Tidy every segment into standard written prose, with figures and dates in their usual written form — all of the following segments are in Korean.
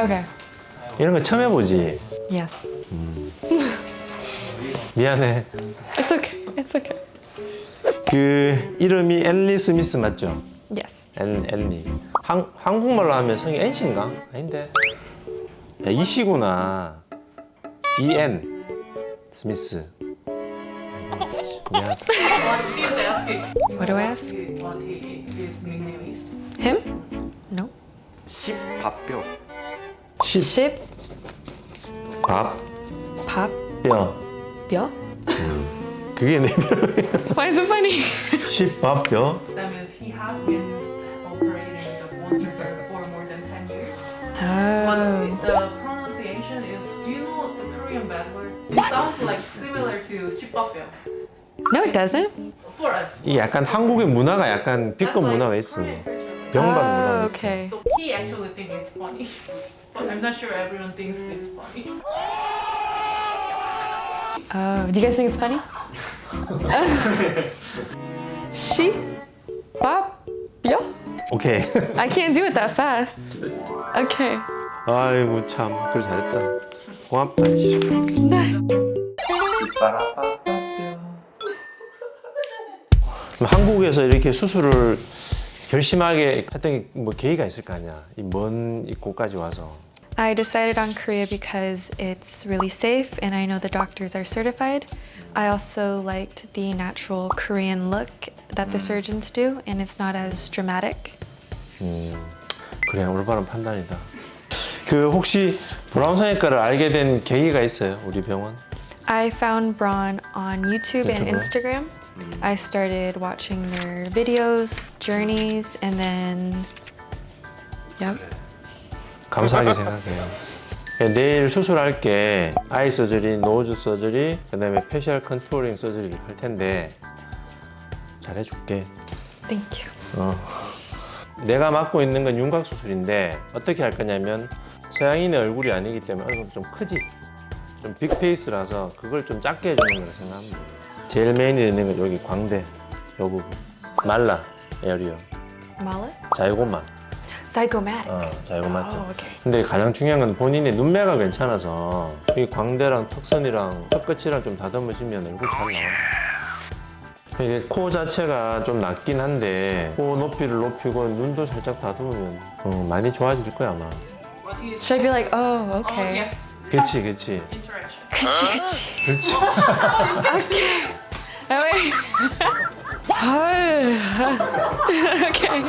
Okay. 이런 거 처음 해보지? Yes. 미안해. It's okay. It's okay. 그 이름이 앨리 스미스 맞죠? Yes. 앨리. 한국말로 하면 성이 N씨인가? 아닌데. 야, 이씨구나. E.N. 스미스. 미안. He's asking. What do I ask? What his nickname is. Him? No. 십밥뼈. Ship. 밥, Pop. 뼈. Byo. 그게 내 별명이야. Why is it funny? 밥, 뼈. That means he has been operating the monster for more than 10 years. Oh. But the pronunciation is, do you know the Korean bad word? It sounds like similar to shipbapyo No, it doesn't. for us. 이 약간 한국의 문화가 약간 비권 문화가 있어. 병반 문화가 있어. Okay. So he actually thinks it's funny. But I'm not sure everyone thinks it's funny. Oh, do you guys think it's funny? She, Bob, yeah. 오케이. I can't do it that fast. Okay. 아이고 참, 그래 잘했다. 고맙다. 씨. 네. 그럼 한국에서 이렇게 수술을 결심하게 했던 뭐 계기가 있을 거 아니야. 이 먼 곳까지 와서. I decided on Korea because it's really safe and I know the doctors are certified. I also liked the natural Korean look that the surgeons do and it's not as dramatic. 그래, 올바른 판단이다. 그 혹시 브라운 성형외과를 알게 된 계기가 있어요, 우리 병원? I found Braun on YouTube and YouTuber? Instagram. I started watching their videos, journeys, and then, yep. 감사하게 생각해요. 내일 수술할 게 아이 서저리, 노즈 서저리, 그다음에 페셜 컨투어링 서저리를 할 텐데 잘해줄게. Thank you. 내가 맡고 있는 건 윤곽 수술인데 어떻게 할 거냐면 서양인의 얼굴이 아니기 때문에 어느 정도 좀 크지, 좀 빅페이스라서 그걸 좀 작게 해주는 거라 생각합니다. 제일 메인이 되는 건 여기 광대, 요 부분, 말라, 에어리어, Mullet? 자이고마. Zygomatic. 자이고마죠. Oh, okay. 근데 가장 중요한 건 본인의 눈매가 괜찮아서 이 광대랑 턱선이랑 턱끝이랑 좀 다듬어지면 얼굴 잘 나와요. 이게 코 자체가 좀 낮긴 한데 코 높이를 높이고 눈도 살짝 다듬으면 많이 좋아질 거야 아마. What is Should I be like, oh, Oh, okay. yes. 그치 그치 Interaction. 그치. Oh, wait. Okay.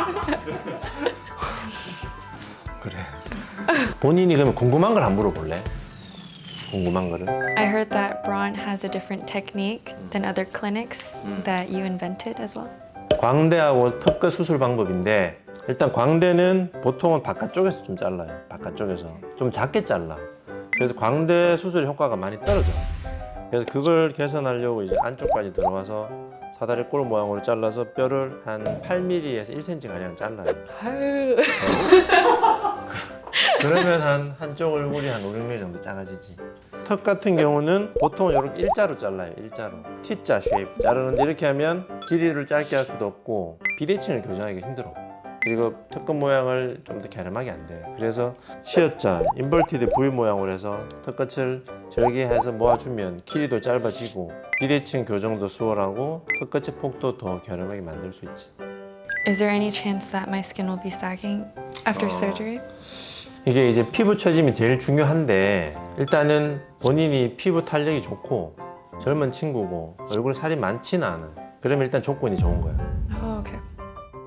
그래. 본인이 그러면 궁금한 걸 안 물어볼래? 궁금한 거를? I heard that Braun has a different technique than other clinics that you invented as well. 광대하고 턱끝 수술 방법인데 일단 광대는 보통은 바깥쪽에서 좀 잘라요. 바깥쪽에서 좀 작게 잘라. 그래서 광대 수술 효과가 많이 떨어져. 그래서 그걸 개선하려고 이제 안쪽까지 들어와서 사다리 꼴 모양으로 잘라서 뼈를 한 8mm에서 1cm 가량 잘라요. 그러면 한쪽 얼굴이 한 5, 6mm 정도 작아지지. 턱 같은 경우는 보통 이렇게 일자로 잘라요. 일자로 T자 쉐입 자르는데 이렇게 하면 길이를 짧게 할 수도 없고 비대칭을 교정하기가 힘들어. 그리고 턱끝 모양을 좀 더 갸름하게 안 돼. 그래서 시어자 인버티드 V 모양으로 해서 턱끝을 절개해서 모아주면 길이도 짧아지고 비대칭 교정도 수월하고 턱끝의 폭도 더 갸름하게 만들 수 있지. Is there any chance that my skin will be sagging after surgery? 이게 이제 피부 처짐이 제일 중요한데 일단은 본인이 피부 탄력이 좋고 젊은 친구고 얼굴에 살이 많지는 않아. 그러면 일단 조건이 좋은 거야. Oh, okay.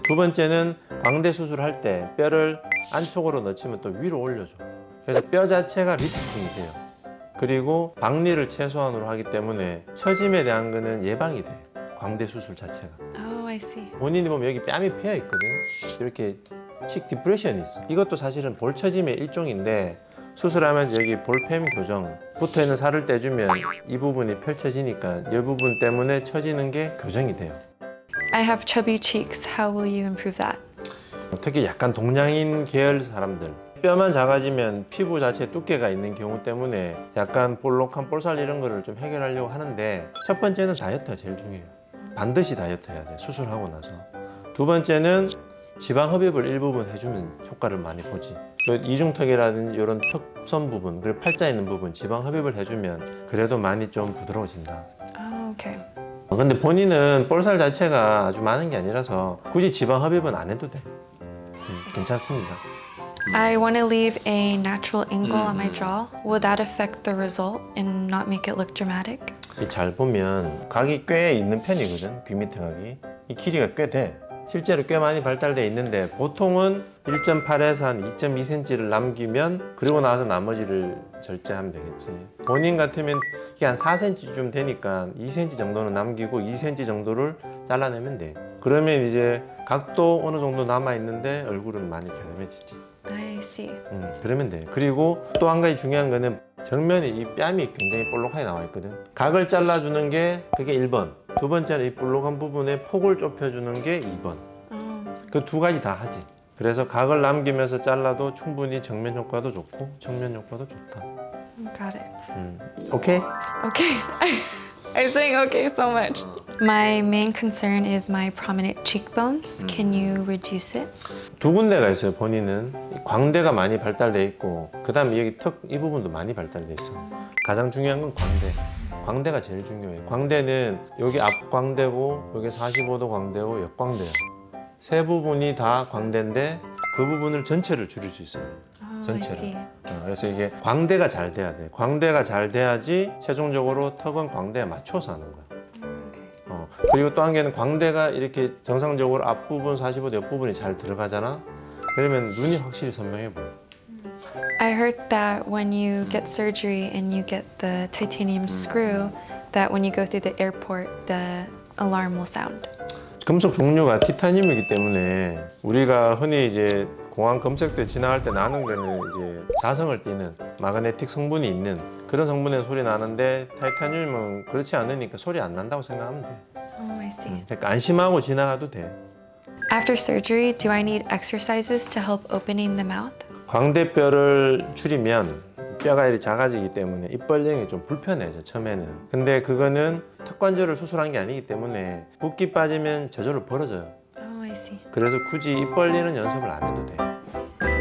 두 번째는 광대 수술할 때 뼈를 안쪽으로 넣지면 또 위로 올려줘. 그래서 뼈 자체가 리프팅이 돼요. 그리고 박리를 최소한으로 하기 때문에 처짐에 대한 거는 예방이 돼. 광대 수술 자체가. Oh, I see. 본인이 보면 여기 뺨이 패여 있거든. 이렇게 칙 디프레션이 있어. 이것도 사실은 볼 처짐의 일종인데 수술하면서 여기 볼펜 교정 붙어있는 살을 떼주면 이 부분이 펼쳐지니까 이 부분 때문에 처지는 게 교정이 돼요. I have chubby cheeks. How will you improve that? 특히 약간 동양인 계열 사람들 뼈만 작아지면 피부 자체에 두께가 있는 경우 때문에 약간 볼록한 볼살 이런 거를 좀 해결하려고 하는데 첫 번째는 다이어트가 제일 중요해요. 반드시 다이어트 해야 돼. 수술하고 나서. 두 번째는 지방 흡입을 일부분 해주면 효과를 많이 보지. 또 이중턱이라든지 이런 턱선 부분, 그리고 팔자 있는 부분 지방 흡입을 해주면 그래도 많이 좀 부드러워진다. Oh, okay. 근데 본인은 볼살 자체가 아주 많은 게 아니라서 굳이 지방 흡입은 안 해도 돼. 괜찮습니다. I want to leave a natural angle on my jaw. Will that affect the result and not make it look dramatic? 잘 보면 각이 꽤 있는 편이거든. 귀 밑에 각이. 이 길이가 꽤 돼. 실제로 꽤 많이 발달돼 있는데 보통은 1.8에서 한 2.2cm를 남기면 그리고 나서 나머지를 절제하면 되겠지. 본인 같으면 이게 한 4cm쯤 되니까 2cm 정도는 남기고 2cm 정도를 잘라내면 돼. 그러면 이제 각도 어느 정도 남아 있는데 얼굴은 많이 갸름해지지. I see. 그러면 돼. 그리고 또 한 가지 중요한 거는 정면에 이 뺨이 굉장히 볼록하게 나와 있거든. 각을 잘라주는 게 그게 1번. 두 번째는 이 볼록한 부분에 폭을 좁혀주는 게 2번. Oh, 그 두 가지 다 하지. 그래서 각을 남기면서 잘라도 충분히 정면 효과도 좋고 측면 효과도 좋다. got it. 오케이? Okay. I'm saying okay so much. My main concern is my prominent cheekbones. Can you reduce it? 두 군데가 있어요. 본인은 광대가 많이 발달돼 있고 그 다음에 여기 턱 이 부분도 많이 발달돼 있어. 가장 중요한 건 광대. 광대가 제일 중요해. 광대는 여기 앞광대고 여기 45도 광대고 역광대야. 세 부분이 다 광대인데 그 부분을 전체를 줄일 수 있어요. Oh, 전체를. I see. 그래서 이게 광대가 잘 돼야 돼. 광대가 잘 돼야지 최종적으로 턱은 광대에 맞춰서 하는 거야. 그리고 또 한 개는 광대가 이렇게 정상적으로 앞부분 45도 옆부분이 잘 들어가잖아. 그러면 눈이 확실히 선명해 보여. I heard that when you get surgery and you get the titanium screw, that when you go through the airport, the alarm will sound. 금속 종류가 티타늄이기 때문에 우리가 흔히 이제 공항 검색대 지나갈 때 나는 거는 이제 자성을 띠는 마그네틱 성분이 있는 그런 성분의 소리 나는데 타이타늄은 그렇지 않으니까 소리 안 난다고 생각하면 돼. Oh, I see. 그러니까 안심하고 지나가도 돼. After surgery, do I need exercises to help opening the mouth? 광대뼈를 줄이면 뼈가 이렇게 작아지기 때문에 입 벌리는 게 좀 불편해져 처음에는. 근데 그거는 턱관절을 수술한 게 아니기 때문에 붓기 빠지면 저절로 벌어져요. Oh, I see. 그래서 굳이 입 벌리는 연습을 안 해도 돼.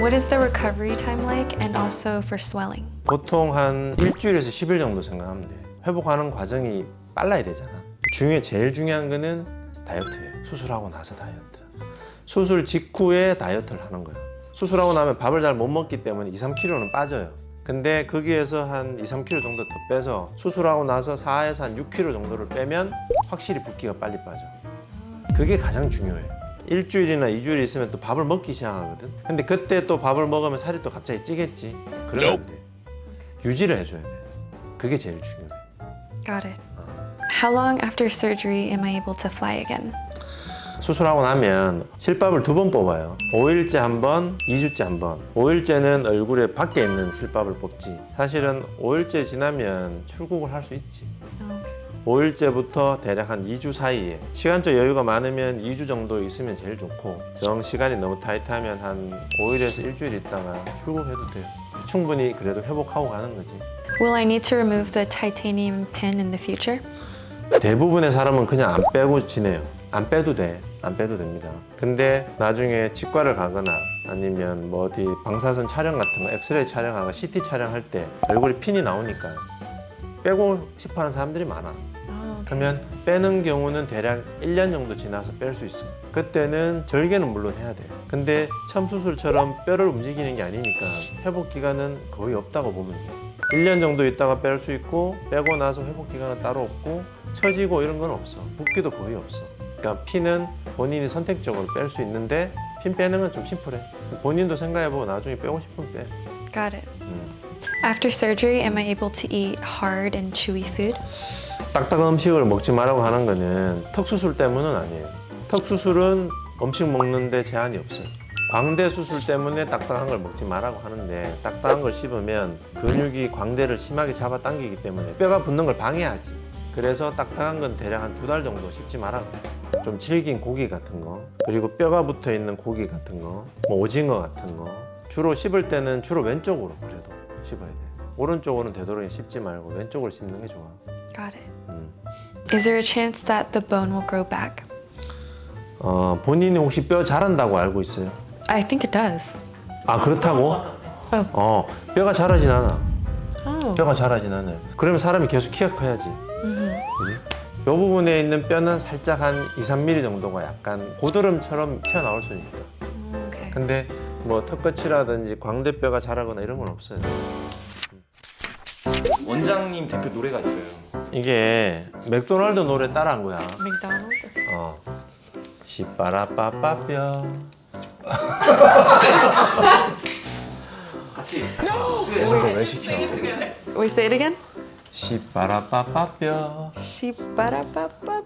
What is the recovery time like and also for swelling? 보통 한 일주일에서 10일 정도 생각하면 돼. 회복하는 과정이 빨라야 되잖아. 제일 중요한 거는 다이어트예요. 수술하고 나서 다이어트. 수술 직후에 다이어트를 하는 거야. 수술하고 나면 밥을 잘 못 먹기 때문에 2, 3kg는 빠져요. 근데 거기에서 한 2, 3kg 정도 더 빼서 수술하고 나서 4에서 한 6kg 정도를 빼면 확실히 붓기가 빨리 빠져. 그게 가장 중요해. 일주일이나 2주일 있으면 또 밥을 먹기 시작하거든. 근데 그때 또 밥을 먹으면 살이 또 갑자기 찌겠지. 그러면 안 돼. 유지를 해줘야 돼. 그게 제일 중요해. Got it. How long after surgery am I able to fly again? 수술하고 나면 실밥을 2번 뽑아요. 5일째 한 번, 2주째 한 번. 5일째는 얼굴에 밖에 있는 실밥을 뽑지. 사실은 5일째 지나면 출국을 할 수 있지. Oh. 5일째부터 대략 한 2주 사이에 시간적 여유가 많으면 2주 정도 있으면 제일 좋고 정 시간이 너무 타이트하면 한 5일에서 일주일 있다가 출국해도 돼요. 충분히 그래도 회복하고 가는 거지. Will I need to remove the titanium pin in the future? 대부분의 사람은 그냥 안 빼고 지내요. 안 빼도 돼. 안 빼도 됩니다. 근데 나중에 치과를 가거나 아니면 뭐 어디 방사선 촬영 같은 거 엑스레이 촬영하거나 CT 촬영할 때 얼굴에 핀이 나오니까 빼고 싶어 하는 사람들이 많아. Oh, okay. 그러면 빼는 경우는 대략 1년 정도 지나서 뺄 수 있어요. 그때는 절개는 물론 해야 돼요. 근데 첨수술처럼 뼈를 움직이는 게 아니니까 회복 기간은 거의 없다고 보면 돼요. 1년 정도 있다가 뺄 수 있고 빼고 나서 회복 기간은 따로 없고 처지고 이런 건 없어. 붓기도 거의 없어. 그러니까 피는 본인이 선택적으로 뺄 수 있는데 핀 빼는 건 좀 심플해. 본인도 생각해보고 나중에 빼고 싶으면 빼. Got it. After surgery, am I able to eat hard and chewy food? 딱딱한 음식을 먹지 말라고 하는 거는 턱 수술 때문은 아니에요. 턱 수술은 음식 먹는데 제한이 없어요. 광대 수술 때문에 딱딱한 걸 먹지 말라고 하는데 딱딱한 걸 씹으면 근육이 광대를 심하게 잡아당기기 때문에 뼈가 붙는 걸 방해하지. 그래서 딱딱한 건 대략 한 2달 정도 씹지 말라고. 좀 질긴 고기 같은 거, 그리고 뼈가 붙어 있는 고기 같은 거, 뭐 오징어 같은 거. 주로 씹을 때는 주로 왼쪽으로 그래도 씹어야 돼. 오른쪽으로는 되도록 씹지 말고 왼쪽으로 씹는 게 좋아. Got it. Is there a chance that the bone will grow back? 본인이 혹시 뼈 자란다고 알고 있어요? I think it does. 아 그렇다고? 뼈가 자라진 않아. Oh. 뼈가 자라진 않아요. 그러면 사람이 계속 키가 커야지. 그지? 이 부분에 있는 뼈는 살짝 한 2, 3mm 정도가 약간 고드름처럼 튀어나올 수는 있다. Okay. 근데 뭐 턱끝이라든지 광대뼈가 자라거나 이런 건 없어요. 원장님 대표 노래가 있어요. 이게 맥도날드 노래 따라한 거야. McDonald's. 시빠라빠빠뼈. 같이. 이런 거 왜 시켜? Wait, say it again. 시빠라빠빠뼈. She-ba-da-ba-ba.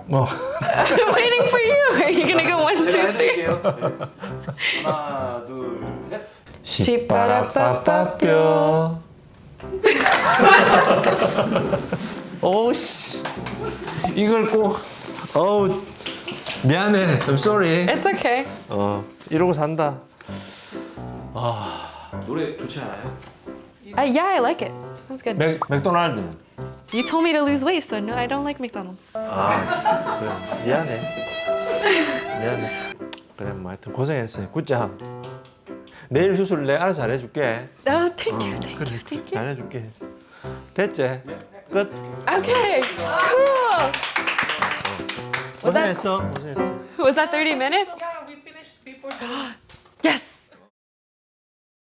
뭐 I'm waiting for you. Are you gonna go 1, 2, 제가 3? 해드릴게요. 하나, 둘, 셋. 시빠라빠빠뼈. 오씨 이걸 꼭 어우 미안해. I'm sorry. It's okay. 이러고 산다. 노래 좋지 않아요? Yeah, I like it. Sounds good. 맥도날드. You told me to lose weight, so no, I don't like McDonald's. 그래 미안해. 미안해. 그래 뭐 하여튼 고생했어요. 굿잡. 내일 수술 내가 알아서 잘해줄게. Oh, thank you, thank 그래 you, thank you. 잘해줄게. 됐지? 끝. Okay, cool. 고생했어. 고생했어. Was that 30 minutes? Yeah, we finished before. Yes.